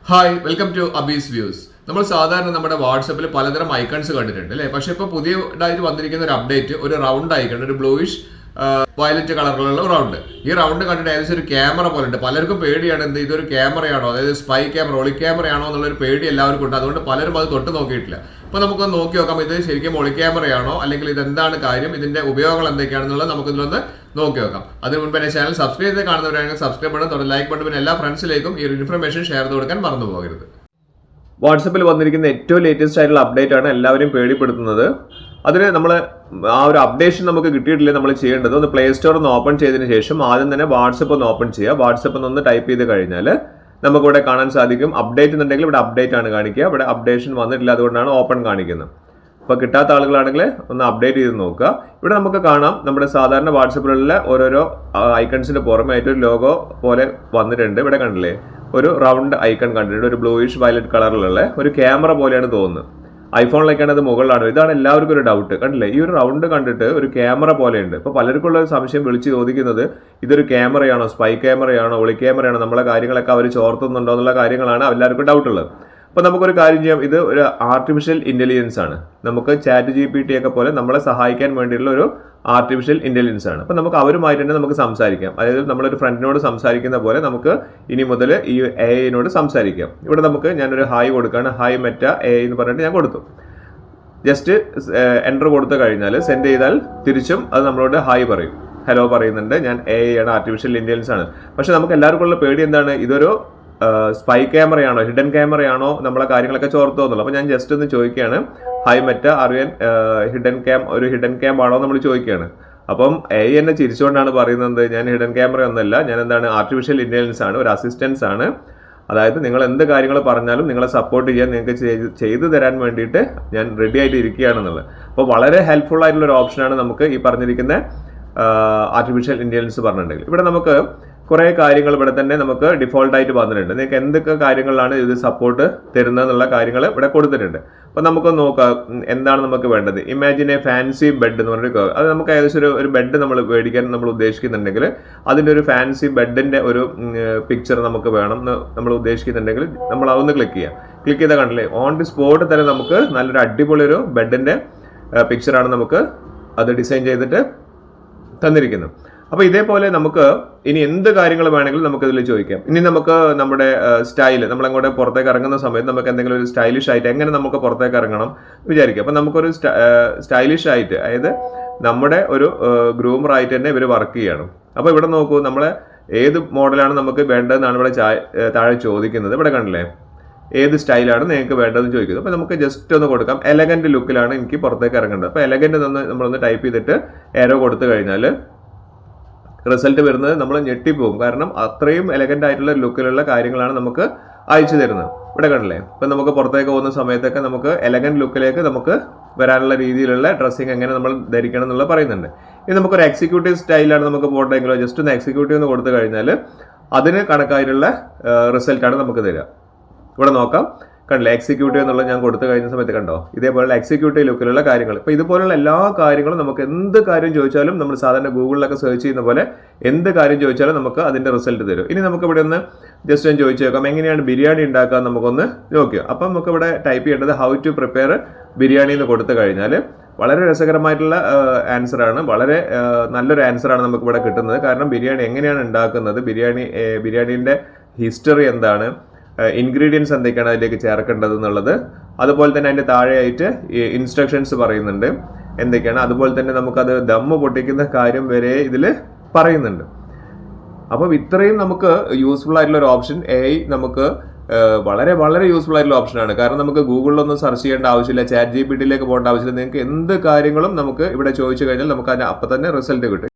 Hi welcome to അബീസ് views. നമ്മൾ സാധാരണ നമ്മുടെ വാട്സപ്പിൽ പലതരം ഐക്കൺസ് കണ്ടിട്ടുണ്ട് അല്ലേ? പക്ഷെ ഇപ്പോൾ പുതിയതായിട്ട് വന്നിരിക്കുന്ന ഒരു അപ്ഡേറ്റ് ഒരു റൗണ്ട് ഐക്കൺ, ഒരു ബ്ലൂയിഷ് വയലറ്റ് കളറിലുള്ള റൗണ്ട്. ഈ റൗണ്ട് കണ്ടിട്ട് ഏകദേശം ഒരു ക്യാമറ പോലെ ഉണ്ട്. പലർക്കും പേടിയാണ്, എന്ത് ഇതൊരു ക്യാമറയാണോ, അതായത് സ്പൈ ക്യാമറ, ഒളി ക്യാമറയാണോ എന്നുള്ളൊരു പേടി എല്ലാവർക്കും ഉണ്ട്. അതുകൊണ്ട് പലരും അത് തൊട്ട് നോക്കിയിട്ടില്ല. അപ്പോൾ നമുക്കൊന്ന് നോക്കി നോക്കാം, ഇത് ശരിക്കും ഒളി ക്യാമറയാണോ അല്ലെങ്കിൽ ഇതെന്താണ് കാര്യം, ഇതിന്റെ ഉപയോഗങ്ങൾ എന്തൊക്കെയാണെന്നുള്ളത് നമുക്കിതിലൊന്ന് നോക്കി നോക്കാം. അതിന് മുൻപ് എന്റെ ചാനൽ സബ്സ്ക്രൈബ് ചെയ്ത് കാണുന്നവരാണെങ്കിൽ സബ്സ്ക്രൈബ് ചെയ്യണം, തുടർന്ന് ലൈക്ക് ബട്ടൺ, പിന്നെ എല്ലാ ഫ്രണ്ട്സിലേക്കും ഈ ഒരു ഇൻഫർമേഷൻ ഷെയർ ചെയ്ത് കൊടുക്കാൻ മറന്നു പോകരുത്. വാട്സപ്പിൽ വന്നിരിക്കുന്ന ഏറ്റവും ലേറ്റസ്റ്റ് ആയിട്ടുള്ള അപ്ഡേറ്റ് ആണ് എല്ലാവരും പേടിപ്പെടുത്തുന്നത്. അതിന് നമ്മൾ ആ ഒരു അപ്ഡേഷൻ നമുക്ക് കിട്ടിയിട്ടില്ല. നമ്മൾ ചെയ്യേണ്ടത് ഒന്ന് പ്ലേ സ്റ്റോർ ഒന്ന് ഓപ്പൺ ചെയ്തതിന് ശേഷം ആദ്യം തന്നെ വാട്സപ്പ് ഒന്ന് ഓപ്പൺ ചെയ്യുക. വാട്സപ്പ് ഒന്ന് ടൈപ്പ് ചെയ്ത് കഴിഞ്ഞാൽ നമുക്കിവിടെ കാണാൻ സാധിക്കും അപ്ഡേറ്റ് എന്നുണ്ടെങ്കിൽ ഇവിടെ അപ്ഡേറ്റ് ആണ് കാണിക്കുക. ഇവിടെ അപ്ഡേഷൻ വന്നിട്ടില്ല, അതുകൊണ്ടാണ് ഓപ്പൺ കാണിക്കുന്നത്. അപ്പോൾ കിട്ടാത്ത ആളുകളാണെങ്കിൽ ഒന്ന് അപ്ഡേറ്റ് ചെയ്ത് നോക്കുക. ഇവിടെ നമുക്ക് കാണാം നമ്മുടെ സാധാരണ വാട്സപ്പിലുള്ള ഓരോരോ ഐക്കൺസിന് പുറമേയായിട്ട് ഒരു ലോഗോ പോലെ വന്നിട്ടുണ്ട്. ഇവിടെ കണ്ടില്ലേ, ഒരു റൗണ്ട് ഐക്കൺ കണ്ടിട്ടുണ്ട്, ഒരു ബ്ലൂയിഷ് വയലറ്റ് കളറിലുള്ള ഒരു ക്യാമറ പോലെയാണ് തോന്നുന്നത്. ഐഫോണിലേക്കാണ് അത് മുകളിലാണ്. ഇതാണ് എല്ലാവർക്കും ഒരു ഡൗട്ട്. കണ്ടില്ലേ, ഈ ഒരു റൗണ്ട് കണ്ടിട്ട് ഒരു ക്യാമറ പോലെയുണ്ട്. ഇപ്പോൾ പലർക്കുള്ള ഒരു സംശയം വിളിച്ച് ചോദിക്കുന്നത് ഇതൊരു ക്യാമറയാണോ, സ്പൈ ക്യാമറയാണോ, ഒളി ക്യാമറയാണോ, നമ്മളെ കാര്യങ്ങളൊക്കെ അവർ ചോർത്തുന്നുണ്ടോ എന്നുള്ള കാര്യങ്ങളാണ് എല്ലാവർക്കും ഡൗട്ടുള്ളത്. അപ്പോൾ നമുക്കൊരു കാര്യം ചെയ്യാം, ഇത് ഒരു ആർട്ടിഫിഷ്യൽ ഇൻ്റലിജൻസ് ആണ്. നമുക്ക് ചാറ്റ് GPT ഒക്കെ പോലെ നമ്മളെ സഹായിക്കാൻ വേണ്ടിയിട്ടുള്ള ഒരു ആർട്ടിഫിഷ്യൽ ഇൻ്റലിജൻസ് ആണ്. അപ്പോൾ നമുക്ക് അവരുമായിട്ട് തന്നെ നമുക്ക് സംസാരിക്കാം. അതായത് നമ്മളൊരു ഫ്രണ്ടിനോട് സംസാരിക്കുന്ന പോലെ നമുക്ക് ഇനി മുതൽ ഈ AI സംസാരിക്കാം. ഇവിടെ നമുക്ക് ഞാനൊരു ഹായ് കൊടുക്കുകയാണ്. ഹായ് മെറ്റ AI എന്ന് പറഞ്ഞിട്ട് ഞാൻ കൊടുത്തു. ജസ്റ്റ് എൻ്റർ കൊടുത്തു കഴിഞ്ഞാൽ സെൻഡ് ചെയ്താൽ തിരിച്ചും അത് നമ്മളോട് ഹായ് പറയും, ഹലോ പറയുന്നുണ്ട്. ഞാൻ AI ആണ്, ആർട്ടിഫിഷ്യൽ ഇൻ്റലിജൻസ് ആണ്. പക്ഷെ നമുക്ക് എല്ലാവർക്കും ഉള്ള പേടി എന്താണ്, ഇതൊരു സ്പൈ ക്യാമറയാണോ, ഹിഡൻ ക്യാമറയാണോ, നമ്മളെ കാര്യങ്ങളൊക്കെ ചോർത്തോ എന്നുള്ളത്. അപ്പോൾ ഞാൻ ജസ്റ്റ് ഒന്ന് ചോദിക്കുകയാണ്, ഹായ് മെറ്റ അറിയാൻ ഒരു ഹിഡൻ ക്യാം ആണോ നമ്മൾ ചോദിക്കുകയാണ്. അപ്പം AI എന്നെ ചിരിച്ചുകൊണ്ടാണ് പറയുന്നത്, ഞാൻ ഹിഡൻ ക്യാമറ ഒന്നുമല്ല, ഞാൻ എന്താണ് ആർട്ടിഫിഷ്യൽ ഇൻ്റലിജൻസ് ആണ്, ഒരു അസിസ്റ്റൻസ് ആണ്. അതായത് നിങ്ങൾ എന്ത് കാര്യങ്ങൾ പറഞ്ഞാലും നിങ്ങളെ സപ്പോർട്ട് ചെയ്യാൻ, നിങ്ങൾക്ക് ചെയ്തു തരാൻ വേണ്ടിയിട്ട് ഞാൻ റെഡി ആയിട്ട് ഇരിക്കുകയാണെന്നുള്ളത്. അപ്പോൾ വളരെ ഹെൽപ്ഫുൾ ആയിട്ടുള്ള ഒരു ഓപ്ഷനാണ് നമുക്ക് ഈ പറഞ്ഞിരിക്കുന്ന ആർട്ടിഫിഷ്യൽ ഇൻ്റലിജൻസ് പറഞ്ഞിട്ടുണ്ടെങ്കിൽ. ഇവിടെ നമുക്ക് കുറേ കാര്യങ്ങൾ ഇവിടെ തന്നെ നമുക്ക് ഡിഫോൾട്ടായിട്ട് വന്നിട്ടുണ്ട്. നിങ്ങൾക്ക് എന്തൊക്കെ കാര്യങ്ങളിലാണ് ഇത് സപ്പോർട്ട് തരുന്നത് എന്നുള്ള കാര്യങ്ങൾ ഇവിടെ കൊടുത്തിട്ടുണ്ട്. അപ്പോൾ നമുക്ക് നോക്കാം എന്താണ് നമുക്ക് വേണ്ടത്. ഇമാജിൻ എ ഫാൻസി ബെഡ് എന്ന് പറഞ്ഞിട്ട്, അത് നമുക്ക് ഏകദേശം ഒരു ബെഡ് നമ്മൾ മേടിക്കാൻ നമ്മൾ ഉദ്ദേശിക്കുന്നുണ്ടെങ്കിൽ അതിൻ്റെ ഒരു ഫാൻസി ബെഡിൻ്റെ ഒരു പിക്ചർ നമുക്ക് വേണം എന്ന് നമ്മൾ ഉദ്ദേശിക്കുന്നുണ്ടെങ്കിൽ നമ്മൾ അതൊന്ന് ക്ലിക്ക് ചെയ്യാം. ക്ലിക്ക് ചെയ്താൽ കണ്ടില്ലേ, ഓൺ ദി സ്പോട്ട് തന്നെ നമുക്ക് നല്ലൊരു അടിപൊളി ഒരു ബെഡിൻ്റെ പിക്ചറാണ് നമുക്ക് അത് ഡിസൈൻ ചെയ്തിട്ട് തന്നിരിക്കുന്നത്. അപ്പോൾ ഇതേപോലെ നമുക്ക് ഇനി എന്ത് കാര്യങ്ങൾ വേണമെങ്കിലും നമുക്ക് ഇതിൽ ചോദിക്കാം. ഇനി നമുക്ക് നമ്മുടെ സ്റ്റൈല്, നമ്മളങ്ങോട്ട് പുറത്തേക്ക് ഇറങ്ങുന്ന സമയത്ത് നമുക്ക് എന്തെങ്കിലും ഒരു സ്റ്റൈലിഷ് ആയിട്ട് എങ്ങനെ നമുക്ക് പുറത്തേക്ക് ഇറങ്ങണം വിചാരിക്കുക. അപ്പോൾ നമുക്കൊരു സ്റ്റൈലിഷ് ആയിട്ട്, അതായത് നമ്മുടെ ഒരു ഗ്രൂമറായിട്ട് തന്നെ ഇവർ വർക്ക് ചെയ്യണം. അപ്പോൾ ഇവിടെ നോക്കൂ, നമ്മളെ ഏത് മോഡലാണ് നമുക്ക് വേണ്ടതെന്നാണ് ഇവിടെ താഴെ ചോദിക്കുന്നത്. ഇവിടെ കണ്ടില്ലേ, ഏത് സ്റ്റൈലാണ് നിങ്ങൾക്ക് വേണ്ടതെന്ന് ചോദിക്കുന്നത്. അപ്പോൾ നമുക്ക് ജസ്റ്റ് ഒന്ന് കൊടുക്കാം, എലഗന്റ് ലുക്കിലാണ് എനിക്ക് പുറത്തേക്ക് ഇറങ്ങേണ്ടത്. അപ്പോൾ എലഗന്റ് നമ്മളൊന്ന് ടൈപ്പ് ചെയ്തിട്ട് ഏരോ കൊടുത്തു കഴിഞ്ഞാൽ റിസൾട്ട് വരുന്നത് നമ്മൾ ഞെട്ടിപ്പോകും. കാരണം അത്രയും എലഗന്റ് ആയിട്ടുള്ള ലുക്കിലുള്ള കാര്യങ്ങളാണ് നമുക്ക് അയച്ചു തരുന്നത്. ഇവിടെ കണ്ടില്ലേ, ഇപ്പം നമുക്ക് പുറത്തേക്ക് പോകുന്ന സമയത്തൊക്കെ നമുക്ക് എലഗന്റ് ലുക്കിലേക്ക് നമുക്ക് വരാനുള്ള രീതിയിലുള്ള ഡ്രസ്സിങ് എങ്ങനെ നമ്മൾ ധരിക്കണം എന്നുള്ളത് പറയുന്നുണ്ട്. ഇനി നമുക്കൊരു എക്സിക്യൂട്ടീവ് സ്റ്റൈലാണ് നമുക്ക് പോകണമെങ്കിലോ ജസ്റ്റ് ഒന്ന് എക്സിക്യൂട്ടീവ് എന്ന് കൊടുത്തു കഴിഞ്ഞാൽ അതിന് കണക്കായിട്ടുള്ള റിസൾട്ടാണ് നമുക്ക് തരിക. ഇവിടെ നോക്കാം, കണ്ടില്ല, എക്സിക്യൂട്ടീവ് എന്നുള്ളത് ഞാൻ കൊടുത്തു കഴിഞ്ഞ സമയത്ത് കണ്ടോ, ഇതേപോലുള്ള എക്സിക്യൂട്ടീവ് ലുക്കിലുള്ള കാര്യങ്ങൾ. ഇപ്പോൾ ഇതുപോലുള്ള എല്ലാ കാര്യങ്ങളും നമുക്ക് എന്ത് കാര്യം ചോദിച്ചാലും നമ്മൾ സാധാരണ ഗൂഗിളിലൊക്കെ സെർച്ച് ചെയ്യുന്ന പോലെ എന്ത് കാര്യം ചോദിച്ചാലും നമുക്ക് അതിൻ്റെ റിസൾട്ട് തരും. ഇനി നമുക്ക് ഇവിടെ ഒന്ന് ജസ്റ്റ് ഞാൻ ചോദിച്ചു നോക്കാം, എങ്ങനെയാണ് ബിരിയാണി ഉണ്ടാക്കുക നമുക്കൊന്ന് നോക്കിയോ. അപ്പം നമുക്ക് ഇവിടെ ടൈപ്പ് ചെയ്യേണ്ടത് ഹൗ ടു പ്രിപ്പയർ ബിരിയാണി എന്ന് കൊടുത്തു കഴിഞ്ഞാൽ വളരെ രസകരമായിട്ടുള്ള ആൻസറാണ്, വളരെ നല്ലൊരു ആൻസറാണ് നമുക്ക് ഇവിടെ കിട്ടുന്നത്. കാരണം ബിരിയാണി എങ്ങനെയാണ് ഉണ്ടാക്കുന്നത്, ബിരിയാണീൻ്റെ ഹിസ്റ്ററി എന്താണ്, ഇൻഗ്രീഡിയൻസ് എന്തൊക്കെയാണ് അതിലേക്ക് ചേർക്കേണ്ടത് എന്നുള്ളത്, അതുപോലെ തന്നെ അതിൻ്റെ താഴെയായിട്ട് ഇൻസ്ട്രക്ഷൻസ് പറയുന്നുണ്ട് എന്തൊക്കെയാണ്. അതുപോലെ തന്നെ നമുക്കത് ദമ്മ് പൊട്ടിക്കുന്ന കാര്യം വരെ ഇതിൽ പറയുന്നുണ്ട്. അപ്പം ഇത്രയും നമുക്ക് യൂസ്ഫുൾ ആയിട്ടുള്ള ഒരു ഓപ്ഷൻ AI നമുക്ക് വളരെ വളരെ യൂസ്ഫുൾ ആയിട്ടുള്ള ഓപ്ഷനാണ്. കാരണം നമുക്ക് ഗൂഗിളിലൊന്നും സെർച്ച് ചെയ്യേണ്ട ആവശ്യമില്ല, ചാറ്റ് GPTയിലേക്ക് പോകേണ്ട ആവശ്യമില്ല. നിങ്ങൾക്ക് എന്ത് കാര്യങ്ങളും നമുക്ക് ഇവിടെ ചോദിച്ചു കഴിഞ്ഞാൽ നമുക്ക് അതിന് അപ്പം തന്നെ റിസൾട്ട് കിട്ടും.